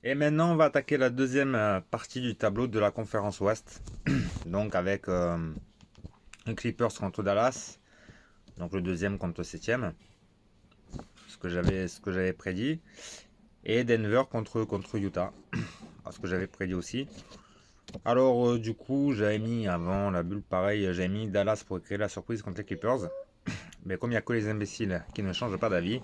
Et maintenant, on va attaquer la deuxième partie du tableau de la conférence Ouest. Donc avec les Clippers contre Dallas. Donc le deuxième contre le septième. Ce que j'avais prédit. Et Denver contre Utah. Ce que j'avais prédit aussi. Alors du coup, j'avais mis avant la bulle pareil, j'avais mis Dallas pour créer la surprise contre les Clippers. Mais comme il n'y a que les imbéciles qui ne changent pas d'avis,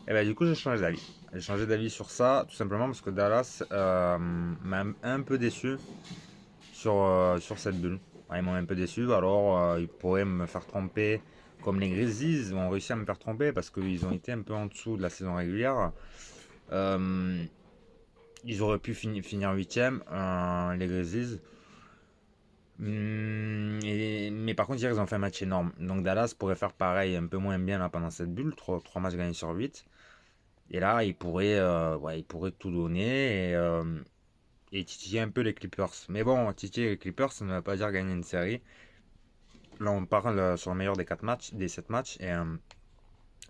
et ben du coup j'ai changé d'avis. J'ai changé d'avis sur ça, tout simplement parce que Dallas m'a un peu déçu sur cette bulle. Ouais, ils m'ont un peu déçu, alors ils pourraient me faire tromper comme les Grizzlies ont réussi à me faire tromper parce qu'ils ont été un peu en dessous de la saison régulière. Euh, Ils auraient pu finir 8ème, les Grizzlies. Mais par contre, hier, ils ont fait un match énorme. Donc Dallas pourrait faire pareil, un peu moins bien là, pendant cette bulle. 3 matchs gagnés sur 8. Et là, ils pourraient tout donner et titiller un peu les Clippers. Mais bon, titiller les Clippers, ça ne veut pas dire gagner une série. Là, on parle sur le meilleur des 4 matchs, des 7 matchs.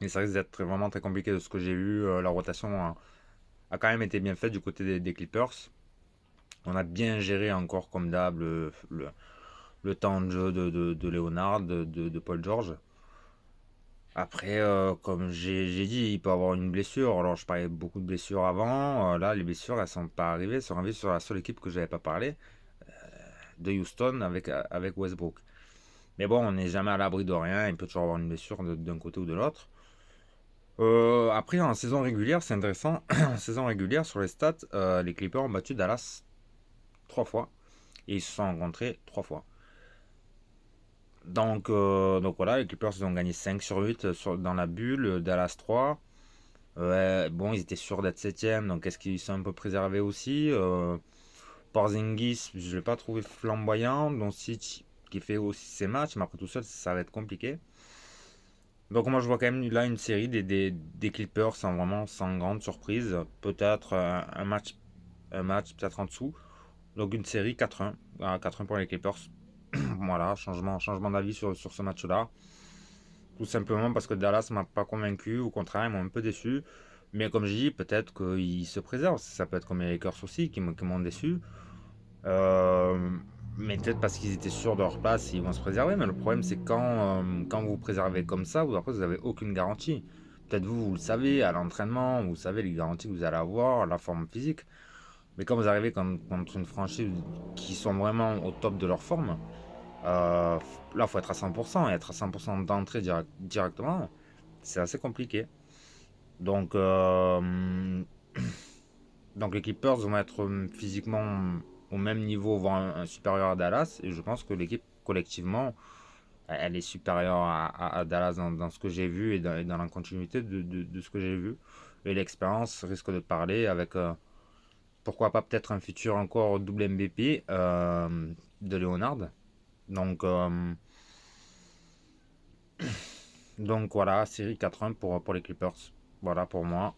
Et ça risque d'être vraiment très compliqué de ce que j'ai vu. La rotation a quand même été bien faite du côté des Clippers. On a bien géré encore comme d'hab le temps de jeu de Leonard, de Paul George. Après, comme j'ai dit, il peut avoir une blessure. Alors, je parlais beaucoup de blessures avant. Là, les blessures, elles sont pas arrivées. Elles sont arrivées sur la seule équipe que j'avais pas parlé, de Houston avec Westbrook. Mais bon, on n'est jamais à l'abri de rien. Il peut toujours avoir une blessure d'un côté ou de l'autre. Après, en saison régulière, c'est intéressant. En saison régulière, sur les stats, les Clippers ont battu Dallas 3 fois. Et ils se sont rencontrés 3 fois. Donc voilà, les Clippers ils ont gagné 5 sur 8 dans la bulle, Dallas 3. Ouais, bon, ils étaient sûrs d'être septième, donc est-ce qu'ils sont un peu préservés aussi Porzingis, je ne l'ai pas trouvé flamboyant. Doncic, qui fait aussi ses matchs, mais après tout seul, ça va être compliqué. Donc moi, je vois quand même là une série des Clippers sans grande surprise. Peut-être un match peut-être en dessous. Donc une série 4-1. 4-1 pour les Clippers. Voilà, changement d'avis sur ce match-là. Tout simplement parce que Dallas m'a pas convaincu, au contraire, ils m'ont un peu déçu. Mais comme je dis, peut-être qu'ils se préservent. Ça peut être comme les Lakers aussi qui m'ont déçu. Euh, mais peut-être parce qu'ils étaient sûrs de leur place, ils vont se préserver. Mais le problème, c'est quand vous préservez comme ça, après, vous n'avez aucune garantie. Peut-être vous le savez à l'entraînement, vous savez les garanties que vous allez avoir, la forme physique. Mais quand vous arrivez contre une franchise qui sont vraiment au top de leur forme, là, il faut être à 100%. Et être à 100% d'entrée directement, c'est assez compliqué. Donc, donc les Clippers vont être physiquement au même niveau, voire un supérieur à Dallas. Et je pense que l'équipe, collectivement, elle est supérieure à Dallas dans ce que j'ai vu et dans la continuité de ce que j'ai vu. Et l'expérience risque de parler avec, pourquoi pas, peut-être un futur encore double MVP de Leonard. Donc, donc voilà, série 4-1 pour les Clippers. Voilà pour moi.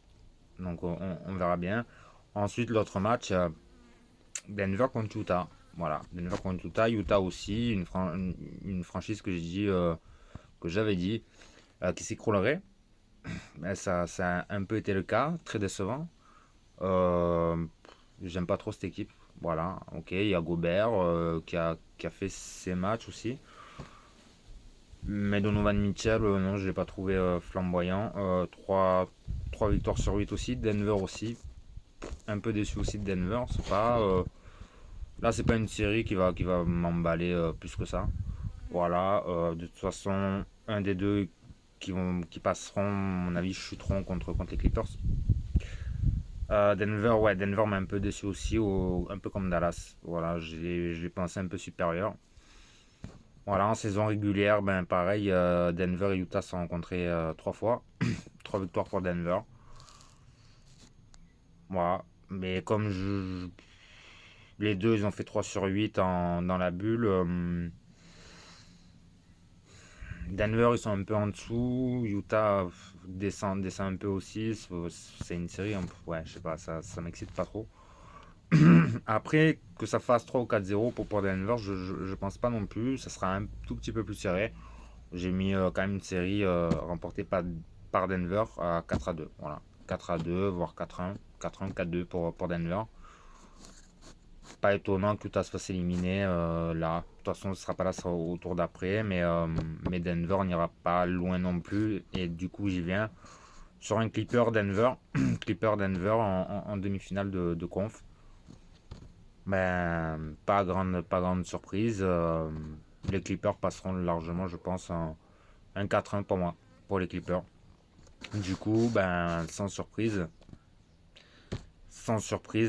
Donc on verra bien. Ensuite, l'autre match, Denver contre Utah. Voilà, Denver contre Utah. Utah aussi, une franchise que j'avais dit, qui s'écroulerait. Mais ça a un peu été le cas, très décevant. Euh, J'aime pas trop cette équipe. Voilà, ok, il y a Gobert qui a fait ses matchs aussi. Mais Donovan Mitchell, non, je l'ai pas trouvé flamboyant. 3 victoires sur 8 aussi. Denver aussi. Un peu déçu aussi de Denver. Là, c'est pas une série qui va m'emballer plus que ça. Voilà. De toute façon, un des deux qui passeront, à mon avis, chuteront contre les Clippers. Denver, ouais, Denver m'a un peu déçu aussi, un peu comme Dallas. Voilà, je l'ai pensé un peu supérieur. Voilà, en saison régulière, ben pareil, Denver et Utah se sont rencontrés 3 fois. 3 victoires pour Denver. Voilà. Mais comme les deux, ils ont fait 3 sur 8 dans la bulle. Denver, ils sont un peu en dessous. Utah descend un peu aussi. C'est une série, ouais, je sais pas, ça m'excite pas trop. Après, que ça fasse 3 ou 4-0 pour Denver, je pense pas non plus. Ça sera un tout petit peu plus serré. J'ai mis quand même une série remportée par Denver à 4-2. Voilà. 4-2, voire 4-1. 4-1, 4-2 pour Denver. Pas étonnant que Utah se fasse éliminer là. De toute façon, ce sera pas là, ce sera au tour d'après. Mais Denver n'ira pas loin non plus. Et du coup, j'y viens sur un Clipper Denver. Clipper Denver en demi-finale de conf. Ben, pas grande surprise. Les Clippers passeront largement, je pense, un 4-1 pour moi, pour les Clippers. Du coup, ben, sans surprise,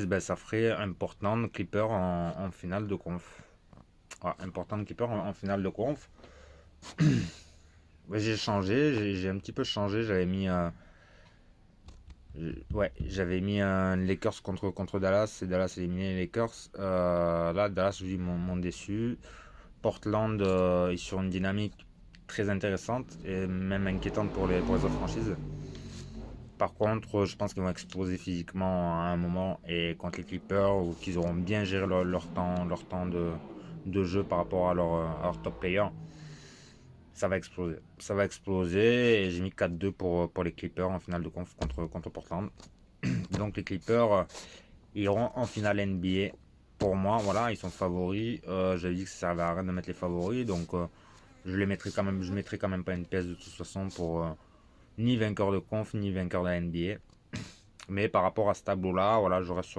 ben, ça ferait un Portland Clipper en finale de conf. Ouais, un Portland Clipper en finale de conf. Ouais, j'ai changé, j'ai un petit peu changé. J'avais mis un Lakers contre Dallas et Dallas a éliminé les Lakers. Là, Dallas, m'ont déçu. Portland est sur une dynamique très intéressante et même inquiétante pour les autres franchises. Par contre, je pense qu'ils vont exploser physiquement à un moment et contre les Clippers ou qu'ils auront bien géré leur temps de jeu par rapport à leur top player. Ça va exploser. Ça va exploser et j'ai mis 4-2 pour les Clippers en finale de conf contre Portland. Donc les Clippers iront en finale NBA. Pour moi, voilà, ils sont favoris. J'avais dit que ça servait à rien de mettre les favoris, donc je les mettrai quand même. Je mettrai quand même pas une pièce de toute façon pour ni vainqueur de conf ni vainqueur de la NBA. Mais par rapport à ce tableau-là, voilà, je reste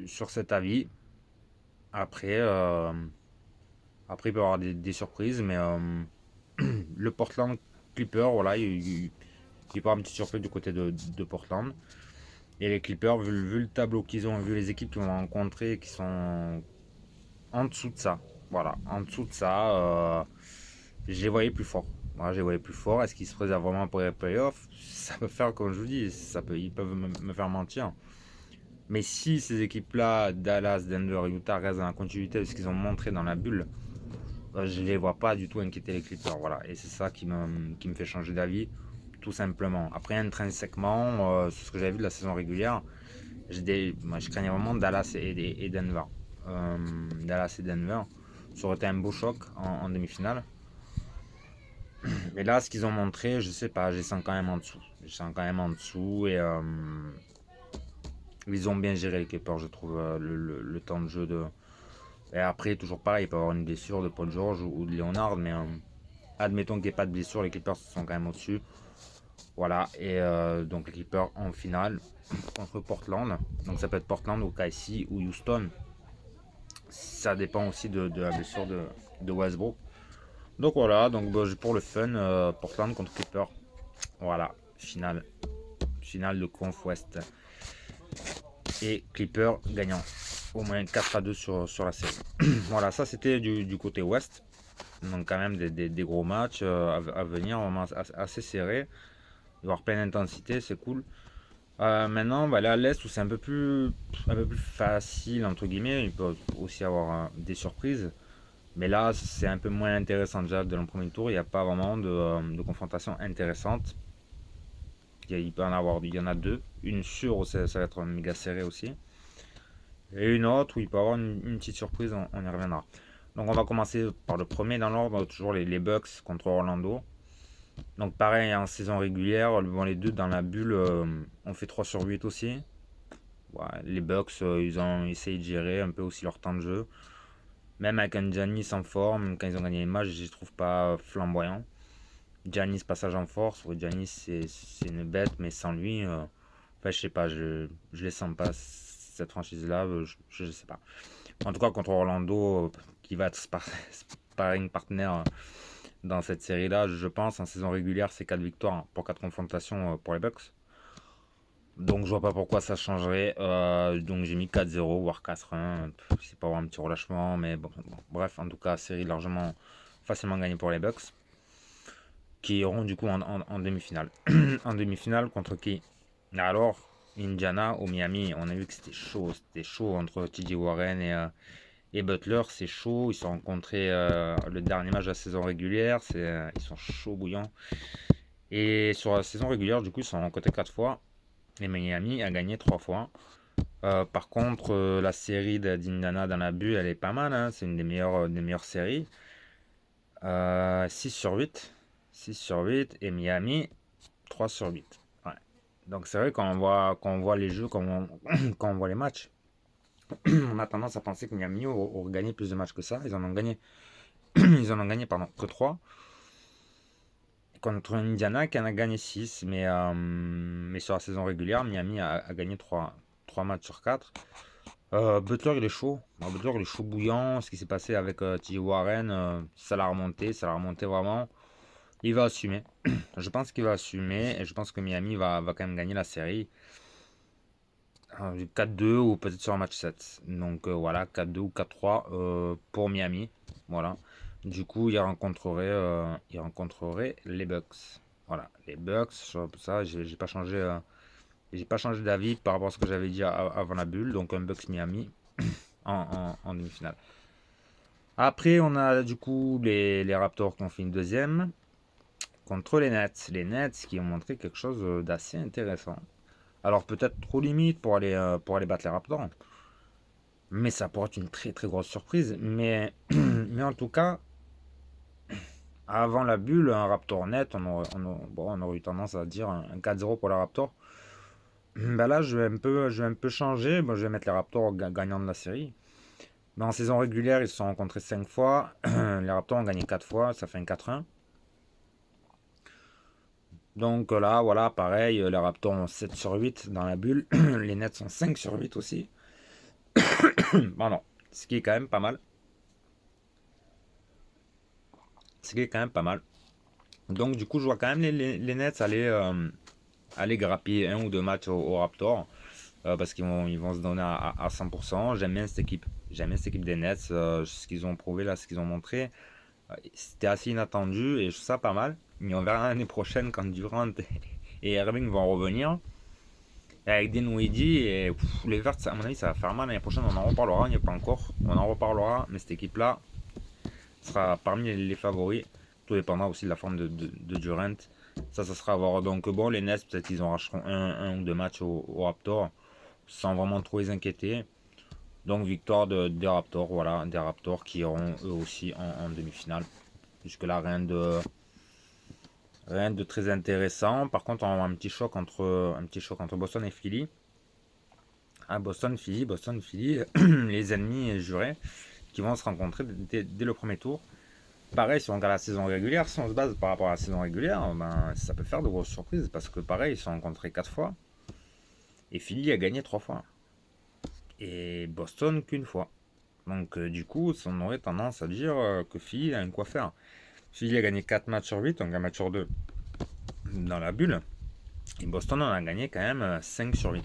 sur cet avis. Après, après, il peut y avoir des surprises, mais le Portland Clipper, voilà, il peut y avoir une petite surprise du côté de Portland. Et les Clippers, vu le tableau qu'ils ont, vu les équipes qu'ils vont rencontrer, qui sont en dessous de ça, voilà, en dessous de ça, je les voyais plus forts. Voilà, je les voyais plus forts. Est-ce qu'ils se préservent vraiment pour les playoffs? Ça peut faire, comme je vous dis, ils peuvent me faire mentir. Mais si ces équipes-là, Dallas, Denver, Utah, restent dans la continuité de ce qu'ils ont montré dans la bulle, je ne les vois pas du tout inquiéter les Clippers. Voilà. Et c'est ça qui me fait changer d'avis, tout simplement. Après, intrinsèquement, sur ce que j'avais vu de la saison régulière, moi, je craignais vraiment Dallas et Denver. Dallas et Denver. Ça aurait été un beau choc en demi-finale. Mais là, ce qu'ils ont montré, je sais pas, je les sens quand même en dessous. Je les sens quand même en dessous et ils ont bien géré les Clippers, je trouve, le temps de jeu de. Et après, toujours pareil, il peut y avoir une blessure de Paul George ou de Leonard, mais admettons qu'il n'y ait pas de blessure, les Clippers sont quand même au-dessus. Voilà, et donc les Clippers en finale contre Portland. Donc ça peut être Portland ou KC ou Houston. Ça dépend aussi de la blessure de Westbrook. Donc voilà, donc pour le fun, Portland contre Clippers. Voilà, finale de Conf West. Et Clippers gagnant. Au moins 4-2 sur la série. Voilà, ça c'était du côté Ouest. Donc quand même des gros matchs à venir, vraiment assez serrés. Il va y avoir plein d'intensité, c'est cool. Maintenant, on va aller à l'Est où c'est un peu plus facile, entre guillemets. Il peut aussi avoir des surprises. Mais là, c'est un peu moins intéressant déjà dans le premier tour. Il n'y a pas vraiment de confrontation intéressante. Il y en a deux. Une sûre où ça va être méga serré aussi. Et une autre où il peut y avoir une petite surprise, on y reviendra. Donc on va commencer par le premier dans l'ordre, toujours les Bucks contre Orlando. Donc pareil, en saison régulière, les deux dans la bulle, on fait 3 sur 8 aussi. Ouais, les Bucks, ils ont essayé de gérer un peu aussi leur temps de jeu. Même avec un Giannis en forme, quand ils ont gagné les matchs, je ne les trouve pas flamboyants. Giannis passage en force, ouais, Giannis c'est une bête, mais sans lui, enfin, je sais pas, je les sens pas cette franchise-là, je sais pas. En tout cas, contre Orlando, qui va être sparring partner dans cette série-là, je pense, en saison régulière, c'est 4 victoires pour 4 confrontations pour les Bucks. Donc je vois pas pourquoi ça changerait. Donc j'ai mis 4-0, voire 4-1. C'est pas avoir un petit relâchement, mais bon. Bref, en tout cas, série largement facilement gagnée pour les Bucks. Qui iront du coup en demi-finale. En demi-finale contre qui? Alors, Indiana ou Miami, on a vu que c'était chaud entre TJ Warren et Butler, c'est chaud. Ils se sont rencontrés le dernier match de la saison régulière, ils sont chauds bouillants. Et sur la saison régulière, du coup, ils se sont rencontrés 4 fois. Et Miami a gagné 3 fois. Par contre, la série d'Indiana dans la bulle, elle est pas mal. Hein, c'est une des meilleures séries. 6 sur 8. 6 sur 8. Et Miami, 3 sur 8. Ouais. Donc c'est vrai quand on voit les jeux, quand on voit les matchs, on a tendance à penser que Miami aurait gagné plus de matchs que ça. Ils en ont gagné, ils en ont gagné pardon, que 3 contre Indiana qui en a gagné 6. Mais sur la saison régulière, Miami a gagné trois matchs sur 4. Butler il est chaud. Butler il est chaud bouillant. Ce qui s'est passé avec T.J. Warren, ça l'a remonté vraiment. Il va assumer. Je pense qu'il va assumer et je pense que Miami va quand même gagner la série. 4-2 ou peut-être sur un match 7. Donc voilà, 4-2 ou 4-3 pour Miami. Voilà. Du coup, il rencontrerait les Bucks. Voilà, les Bucks, ça, j'ai pas changé d'avis par rapport à ce que j'avais dit avant la bulle. Donc un Bucks Miami en demi-finale. Après, on a du coup les Raptors qui ont fait une deuxième contre les Nets. Les Nets qui ont montré quelque chose d'assez intéressant. Alors peut-être trop limite pour aller battre les Raptors. Mais ça pourrait être une très très grosse surprise. Mais en tout cas, avant la bulle, un Raptor net, on aurait eu tendance à dire un 4-0 pour les Raptors. Ben là, je vais un peu changer. Bon, je vais mettre les Raptors gagnants de la série. Mais en saison régulière, ils se sont rencontrés 5 fois. Les Raptors ont gagné 4 fois, ça fait un 4-1. Donc là, voilà, pareil, les Raptors ont 7 sur 8 dans la bulle. Les Nets sont 5 sur 8 aussi. Pardon. Ce qui est quand même pas mal. Ce qui est quand même pas mal. Donc du coup, je vois quand même les Nets aller grappiller un ou deux matchs au Raptors. Parce ils vont se donner à 100%. J'aime bien cette équipe. J'aime bien cette équipe des Nets. Ce qu'ils ont prouvé là, ce qu'ils ont montré. C'était assez inattendu et je trouve ça pas mal. Mais on verra l'année prochaine quand Durant et Irving vont revenir. Et avec Dinwiddie et les Verts, à mon avis, ça va faire mal l'année prochaine. On en reparlera, il n'y a pas encore. On en reparlera, mais cette équipe-là sera parmi les favoris. Tout dépendra aussi de la forme de Durant. Ça sera à voir. Donc bon, les Nets, peut-être qu'ils en racheteront un ou deux matchs au Raptors sans vraiment trop les inquiéter. Donc victoire des Raptors, voilà, des Raptors qui iront eux aussi en demi-finale. Jusque-là, rien de très intéressant. Par contre, on a un petit choc entre Boston et Philly. Ah, Boston, Philly, les ennemis jurés qui vont se rencontrer dès le premier tour. Pareil, si on regarde la saison régulière, si on se base par rapport à la saison régulière, ben, ça peut faire de grosses surprises parce que pareil, ils se sont rencontrés 4 fois et Philly a gagné 3 fois et Boston qu'une fois. Donc du coup, on aurait tendance à dire que Philly a un quoi faire. Philly a gagné 4 matchs sur 8, donc un match sur 2 dans la bulle. Et Boston en a gagné quand même 5 sur 8.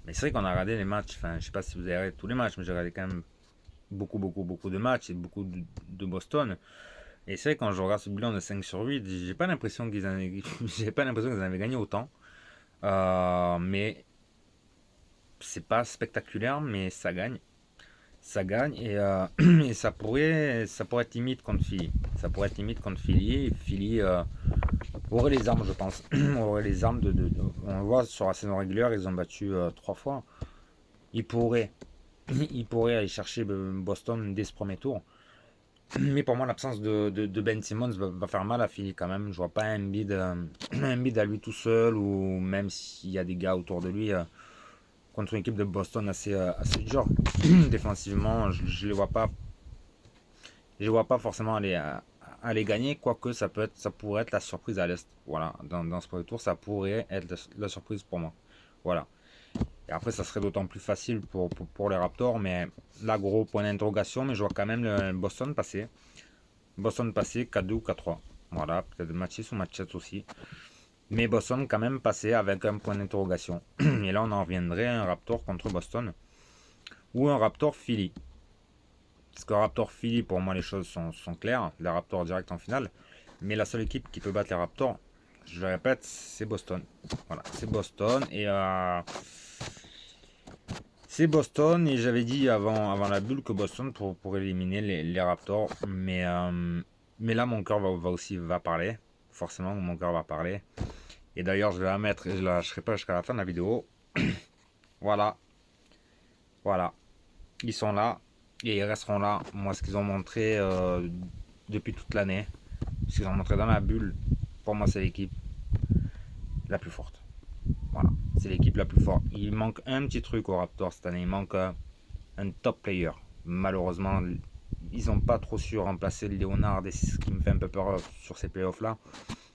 Mais c'est vrai qu'on a regardé les matchs, enfin je sais pas si vous avez regardé tous les matchs, mais j'ai regardé quand même beaucoup de matchs et beaucoup de Boston. Et c'est vrai quand je regarde ce bilan de 5 sur 8, j'ai pas l'impression qu'ils en avaient, j'ai pas l'impression qu'ils en avaient gagné autant. Mais c'est pas spectaculaire, mais ça gagne. Ça gagne et ça pourrait être limite contre Philly. Ça pourrait être limite contre Philly. Philly aurait les armes, je pense. Aurait les armes on le voit sur la saison régulière, ils ont battu 3 fois. Ils pourraient, ils pourraient aller chercher Boston dès ce premier tour. Mais pour moi, l'absence de Ben Simmons va faire mal à Philly quand même. Je vois pas un bid à lui tout seul ou même s'il y a des gars autour de lui contre une équipe de Boston assez dure. Défensivement, je les vois pas. Je les vois pas forcément aller gagner, quoique ça pourrait être la surprise à l'Est. Voilà, dans ce premier tour, ça pourrait être la surprise pour moi. Voilà. Et après, ça serait d'autant plus facile pour les Raptors, mais là, gros point d'interrogation, mais je vois quand même le Boston passer. Boston passer 4-2 ou 4-3. Voilà, peut-être match 6 ou match 7 aussi. Mais Boston quand même passé avec un point d'interrogation. Et là, on en reviendrait à un Raptor contre Boston. Ou un Raptor Philly. Parce que Raptor Philly, pour moi, les choses sont claires. Les Raptors direct en finale. Mais la seule équipe qui peut battre les Raptors, je le répète, c'est Boston. Voilà, c'est Boston. C'est Boston. Et j'avais dit avant la bulle que Boston pour éliminer les Raptors. Mais là, mon cœur va parler. Forcément, mon cœur va parler. Et d'ailleurs, je vais la mettre et je la lâcherai pas jusqu'à la fin de la vidéo. Voilà. Voilà. Ils sont là. Et ils resteront là. Moi, ce qu'ils ont montré depuis toute l'année. Ce qu'ils ont montré dans la bulle. Pour moi, c'est l'équipe. la plus forte. Voilà, c'est l'équipe la plus forte. Il manque un petit truc aux Raptors cette année. Il manque un top player. Malheureusement, ils n'ont pas trop su remplacer Leonard et c'est ce qui me fait un peu peur sur ces playoffs là.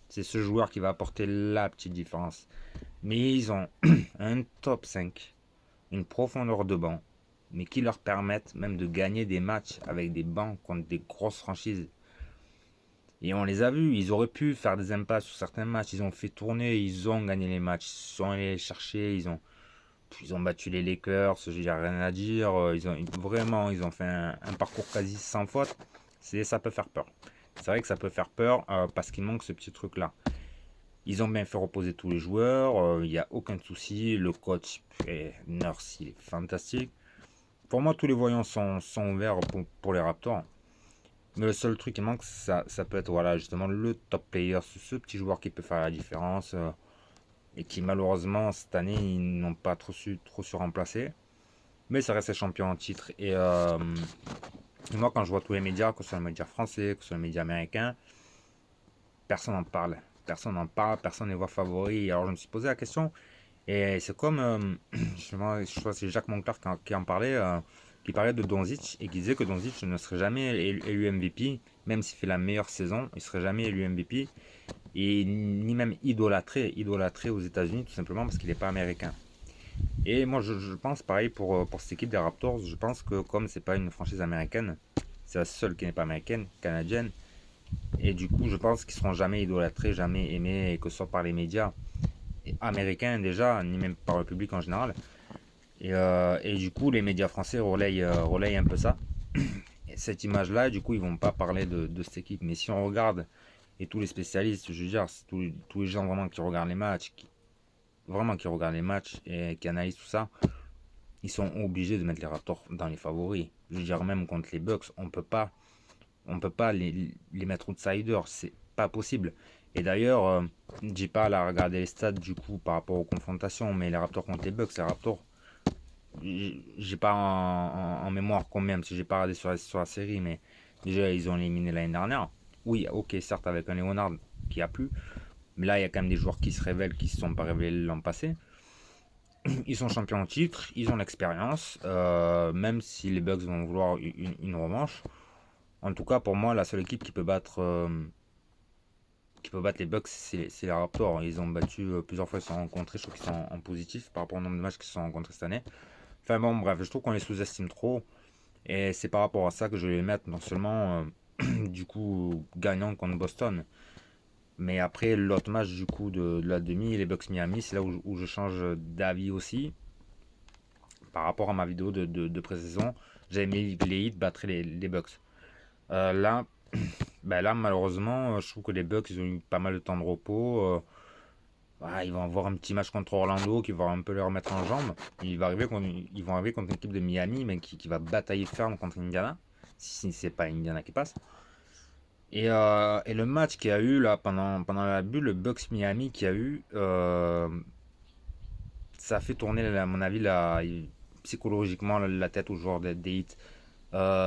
C'est ce joueur qui va apporter la petite différence. Mais ils ont un top 5, une profondeur de banc, mais qui leur permettent même de gagner des matchs avec des bancs contre des grosses franchises. Et on les a vus, ils auraient pu faire des impasses sur certains matchs, ils ont fait tourner, ils ont gagné les matchs, ils sont allés les chercher, ils ont battu les Lakers, j'ai rien à dire, ils ont fait un parcours quasi sans faute, ça peut faire peur. C'est vrai que ça peut faire peur parce qu'il manque ce petit truc là. Ils ont bien fait reposer tous les joueurs, il n'y a aucun souci, le coach Nurse il est fantastique. Pour moi tous les voyants sont ouverts pour les Raptors. Mais le seul truc qui manque, ça peut être voilà, justement le top player, ce petit joueur qui peut faire la différence et qui malheureusement cette année ils n'ont pas trop su remplacer. Mais ça reste les champions en titre. Et moi quand je vois tous les médias, que ce soit les médias français, que ce soit les médias américains, personne n'en parle. Personne n'en parle, personne ne les voit favoris. Alors je me suis posé la question, et c'est comme, je crois que c'est Jacques Monclar qui en parlait, qui parlait de Doncic et qui disait que Doncic ne serait jamais élu MVP, même s'il fait la meilleure saison, il serait jamais élu MVP, et ni même idolâtré aux États-Unis, tout simplement parce qu'il n'est pas américain. Et moi, je pense pareil pour cette équipe des Raptors. Je pense que comme c'est pas une franchise américaine, c'est la seule qui n'est pas américaine, canadienne, et du coup, je pense qu'ils seront jamais idolâtrés, jamais aimés, que ce soit par les médias américains déjà, ni même par le public en général. Et du coup, les médias français relayent un peu ça. Et cette image-là, du coup, ils vont pas parler de cette équipe. Mais si on regarde, et tous les spécialistes, je veux dire, tous les gens vraiment qui regardent les matchs, vraiment qui regardent les matchs et qui analysent tout ça, ils sont obligés de mettre les Raptors dans les favoris. Je veux dire, même contre les Bucks, on peut pas les mettre outsiders, c'est pas possible. Et d'ailleurs, j'ai pas à regarder les stats du coup par rapport aux confrontations, mais les Raptors contre les Bucks, les Raptors, j'ai pas en mémoire combien, parce que j'ai pas regardé sur la série, mais déjà ils ont éliminé l'année dernière. Oui, ok, certes avec un Leonard qui a plu, mais là il y a quand même des joueurs qui se révèlent, qui se sont pas révélés l'an passé. Ils sont champions en titre, ils ont l'expérience, même si les Bucks vont vouloir une revanche. En tout cas, pour moi, la seule équipe qui peut battre les Bucks, c'est les Raptors. Ils ont battu plusieurs fois, ils se sont rencontrés. Je trouve qu'ils sont en positif par rapport au nombre de matchs qu'ils se sont rencontrés cette année. Enfin bon, bref, je trouve qu'on les sous-estime trop. Et c'est par rapport à ça que je vais les mettre non seulement du coup gagnant contre Boston, mais après l'autre match du coup de la demi, les Bucks Miami, c'est là où je change d'avis aussi. Par rapport à ma vidéo de pré-saison, j'avais mis les Heat battre les Bucks. Là, là, malheureusement, je trouve que les Bucks ils ont eu pas mal de temps de repos. Ils vont avoir un petit match contre Orlando qui va un peu leur remettre en jambes. Ils vont arriver contre une équipe de Miami mais qui va batailler ferme contre Indiana. Si c'est pas Indiana qui passe. Et le match qu'il y a eu là pendant la bulle, le Bucks Miami qu'il y a eu, ça a fait tourner, à mon avis, psychologiquement la tête aux joueurs des Heat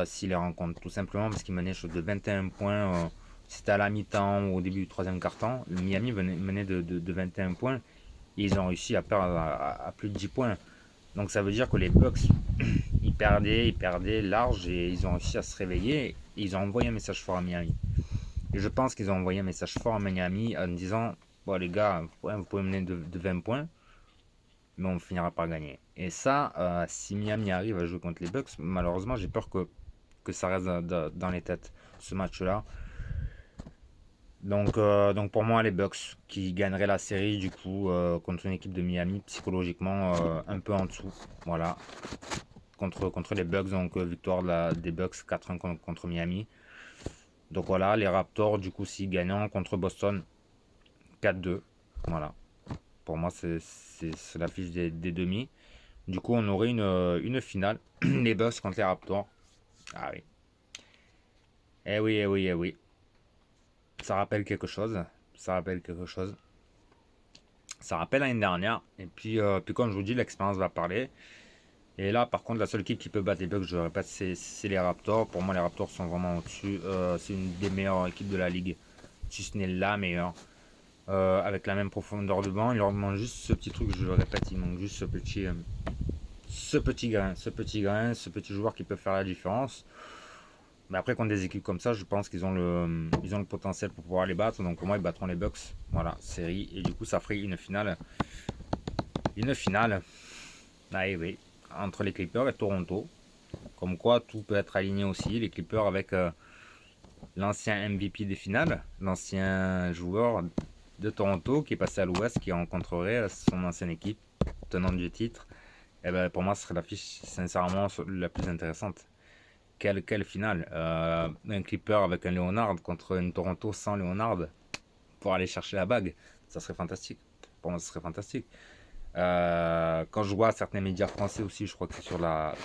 s'il les rencontre. Tout simplement parce qu'ils menaient de 21 points. C'était à la mi-temps ou au début du troisième quart-temps. Le Miami menait de 21 points et ils ont réussi à perdre à plus de 10 points. Donc ça veut dire que les Bucks, ils perdaient large et ils ont réussi à se réveiller et ils ont envoyé un message fort à Miami. Et je pense qu'ils ont envoyé un message fort à Miami en disant bon les gars, vous pouvez mener de 20 points, mais on finira par gagner. Et ça, si Miami arrive à jouer contre les Bucks, malheureusement j'ai peur que ça reste dans les têtes ce match-là. Donc pour moi les Bucks qui gagneraient la série du coup contre une équipe de Miami psychologiquement un peu en dessous. Voilà. Contre les Bucks, donc victoire des Bucks 4-1 contre Miami. Donc voilà, les Raptors du coup si gagnant contre Boston 4-2. Voilà. Pour moi c'est l'affiche des demi. Du coup on aurait une finale. Les Bucks contre les Raptors. Ah oui. Eh oui, eh oui, eh oui. Ça rappelle quelque chose. Ça rappelle quelque chose. Ça rappelle l'année dernière. Et puis comme je vous dis, l'expérience va parler. Et là, par contre, la seule équipe qui peut battre les Bucks, je le répète, c'est les Raptors. Pour moi, les Raptors sont vraiment au-dessus. C'est une des meilleures équipes de la ligue, si ce n'est la meilleure. avec la même profondeur de banc. Il leur manque juste ce petit truc, je le répète, il manque juste ce petit joueur qui peut faire la différence. Mais après, contre des équipes comme ça, je pense ils ont le potentiel pour pouvoir les battre. Donc pour moi, ils battront les Bucks. Voilà, série. Et du coup, ça ferait une finale. Une finale, ah, eh oui, entre les Clippers et Toronto. Comme quoi, tout peut être aligné aussi. Les Clippers avec l'ancien MVP des finales, l'ancien joueur de Toronto qui est passé à l'Ouest, qui rencontrerait son ancienne équipe, tenante du titre. Et ben, pour moi, ce serait l'affiche sincèrement la plus intéressante. Quelle finale, un Clipper avec un Leonard contre une Toronto sans Leonard pour aller chercher la bague. Ça serait fantastique. Pour moi, ce serait fantastique. Quand je vois certains médias français aussi, je crois que c'est sur la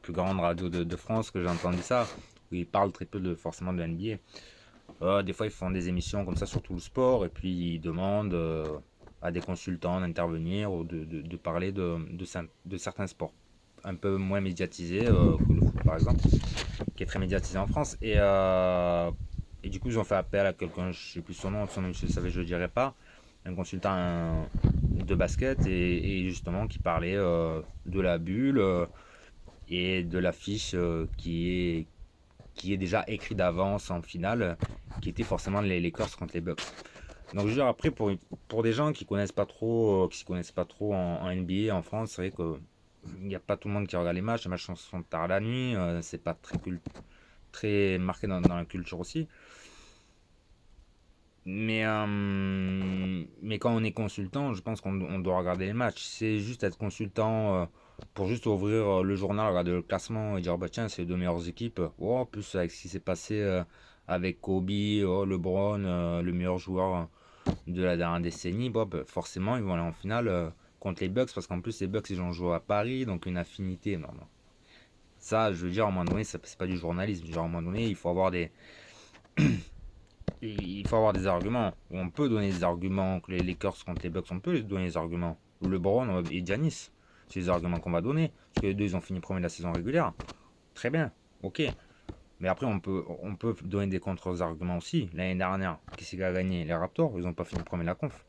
plus grande radio de France que j'ai entendu ça, où ils parlent très peu forcément de NBA. Des fois, ils font des émissions comme ça sur tout le sport et puis ils demandent à des consultants d'intervenir ou de parler de certains sports un peu moins médiatisés que le foot par exemple, qui est très médiatisé en France. Et du coup, ils ont fait appel à quelqu'un, je ne sais plus son nom, je savais, je ne le dirais pas, un consultant de basket et justement qui parlait de la bulle et de l'affiche qui est déjà écrit d'avance en finale, qui était forcément les Lakers contre les Bucks. Donc je veux dire, après pour des gens qui connaissent pas trop, qui s'y connaissent pas trop en NBA en France, c'est vrai que il n'y a pas tout le monde qui regarde les matchs sont tard la nuit, c'est pas très marqué dans la culture aussi. Mais quand on est consultant, je pense qu'on doit regarder les matchs. C'est juste être consultant pour juste ouvrir le journal, regarder le classement et dire bah tiens, c'est les deux meilleures équipes. Oh, en plus, avec ce qui s'est passé avec Kobe, oh, LeBron, le meilleur joueur de la dernière décennie, bah, forcément, ils vont aller en finale contre les Bucks parce qu'en plus, les Bucks, ils ont joué à Paris, donc une affinité. Non, non. Ça, je veux dire, à un moment donné, c'est pas du journalisme. Genre, à un moment donné, il faut avoir des arguments. On peut donner des arguments que les Lakers contre les Bucks, on peut donner des arguments. LeBron et Giannis, c'est les arguments qu'on va donner. Parce que les deux, ils ont fini premier de la saison régulière. Très bien, ok. Mais après, on peut donner des contre-arguments aussi. L'année dernière, qui c'est qui a gagné? Les Raptors, ils n'ont pas fini premier de la conf.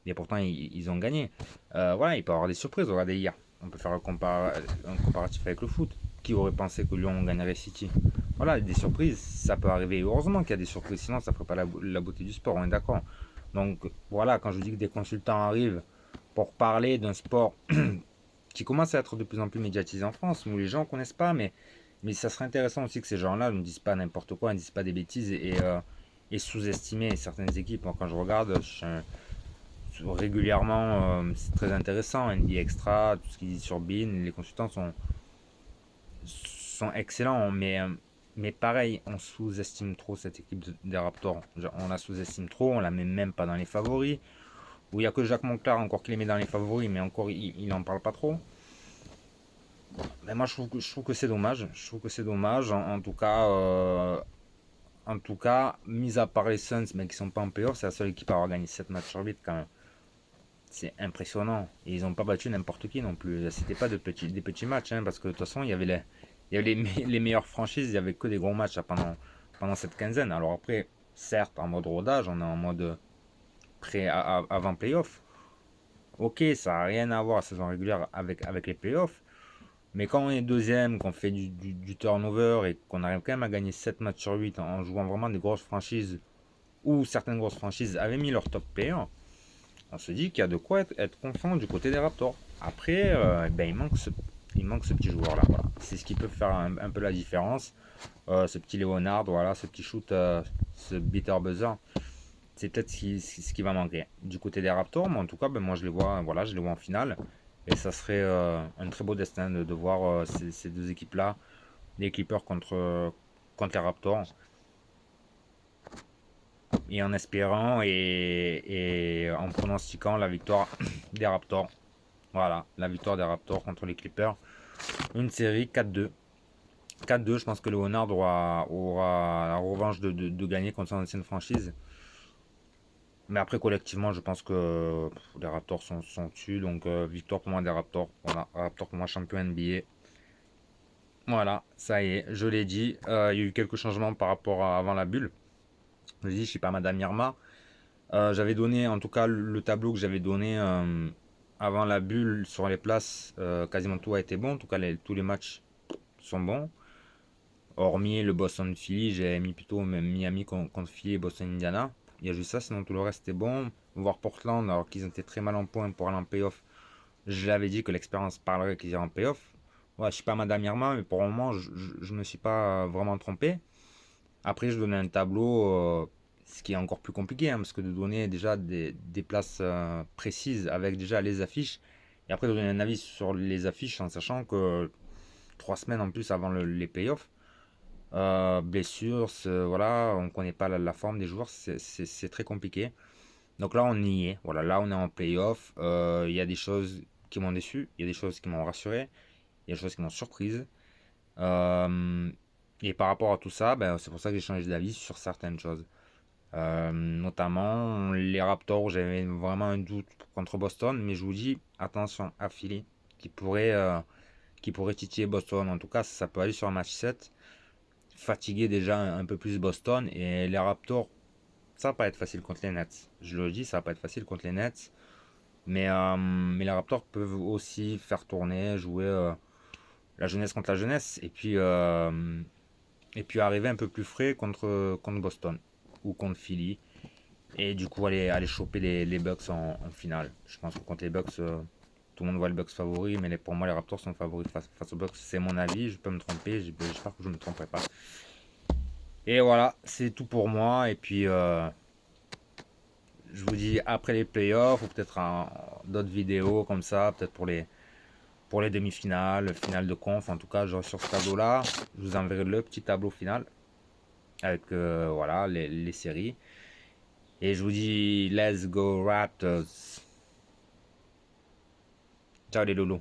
Et pourtant, ils ont gagné. Voilà, il peut y avoir des surprises. Regardez hier. On peut faire un comparatif avec le foot. Qui aurait pensé que Lyon gagnerait City? Voilà, des surprises, ça peut arriver. Heureusement qu'il y a des surprises, sinon ça ne ferait pas la beauté du sport, on est d'accord. Donc voilà, quand je dis que des consultants arrivent pour parler d'un sport qui commence à être de plus en plus médiatisé en France, où les gens ne connaissent pas, mais ça serait intéressant aussi que ces gens-là ne disent pas n'importe quoi, ne disent pas des bêtises et sous-estimer certaines équipes. Moi, quand je regarde, régulièrement, c'est très intéressant. NBA Extra, tout ce qu'ils disent sur Bean, les consultants sont excellents, mais pareil, on sous-estime trop cette équipe des Raptors. On la sous-estime trop, on la met même pas dans les favoris. Où il n'y a que Jacques Monclar encore qui les met dans les favoris, mais encore il n'en parle pas trop. Mais moi je trouve que c'est dommage. Je trouve que c'est dommage. En tout cas, mis à part les Suns, mais qui sont pas en playoff, c'est la seule équipe à avoir gagné 7 matchs sur 8 quand même. C'est impressionnant. Et ils n'ont pas battu n'importe qui non plus. C'était pas des petits matchs, hein, parce que de toute façon, il y avait les meilleures franchises, il n'y avait que des gros matchs pendant cette quinzaine. Alors après, certes, en mode rodage, on est en mode avant playoff. Ok, ça n'a rien à voir la saison régulière avec les playoffs. Mais quand on est deuxième, qu'on fait du turnover et qu'on arrive quand même à gagner 7 matchs sur 8 en jouant vraiment des grosses franchises, où certaines grosses franchises avaient mis leur top players, on se dit qu'il y a de quoi être confiant du côté des Raptors. Après, ben, il manque ce petit joueur-là. Voilà. C'est ce qui peut faire un peu la différence. Ce petit Leonard, voilà, ce petit shoot, ce beater buzzer. C'est peut-être ce qui va manquer du côté des Raptors, mais en tout cas, ben, moi voilà, je les vois en finale. Et ça serait un très beau destin de voir ces deux équipes-là, les Clippers contre les Raptors, et en espérant et en pronostiquant la victoire des Raptors. Voilà, la victoire des Raptors contre les Clippers. Une série 4-2. 4-2, je pense que Leonard aura la revanche de gagner contre son ancienne franchise. Mais après, collectivement, je pense que les Raptors sont dessus. Donc, victoire pour moi des Raptors. Voilà, Raptors pour moi champion NBA. Voilà, ça y est, je l'ai dit. Il y a eu quelques changements par rapport à avant la bulle. Je dis, je suis pas Madame Irma. J'avais donné, en tout cas, le tableau que j'avais donné avant la bulle sur les places, quasiment tout a été bon. En tout cas, tous les matchs sont bons. Hormis le Boston Philly, j'ai mis plutôt même Miami contre Philly et Boston Indiana. Il y a juste ça, sinon tout le reste était bon. Voir Portland, alors qu'ils étaient très mal en point pour aller en playoff. J'avais dit que l'expérience parlerait qu'ils iraient en playoff. Ouais, je suis pas Madame Irma, mais pour le moment, je me suis pas vraiment trompé. Après, je donnais un tableau, ce qui est encore plus compliqué, hein, parce que de donner déjà des places précises avec déjà les affiches, et après de donner un avis sur les affiches en sachant que 3 semaines en plus avant les playoffs, blessures, voilà, on ne connaît pas la forme des joueurs, c'est très compliqué. Donc là, on y est. Voilà, là, on est en playoff. Il y a des choses qui m'ont déçu, il y a des choses qui m'ont rassuré, il y a des choses qui m'ont surprise. Euh, et par rapport à tout ça, ben, c'est pour ça que j'ai changé d'avis sur certaines choses. Notamment les Raptors, j'avais vraiment un doute contre Boston, mais je vous dis, attention à Philly, qui pourrait titiller Boston. En tout cas, ça peut aller sur un match 7 fatiguer déjà un peu plus Boston. Et les Raptors, ça va pas être facile contre les Nets. Je le dis, ça va pas être facile contre les Nets. Mais les Raptors peuvent aussi faire tourner, jouer la jeunesse contre la jeunesse. Et puis arriver un peu plus frais contre Boston ou contre Philly. Et du coup, aller choper les Bucks en finale. Je pense que contre les Bucks, tout le monde voit les Bucks favoris, mais pour moi, les Raptors sont favoris face aux Bucks. C'est mon avis, je peux me tromper, j'espère que je ne me tromperai pas. Et voilà, c'est tout pour moi. Et puis, je vous dis après les playoffs, ou peut-être d'autres vidéos comme ça, peut-être pour les demi-finales, finale de conf. En tout cas, sur ce tableau-là, je vous enverrai le petit tableau final avec voilà, les séries. Et je vous dis, let's go Raptors. Ciao les loulous.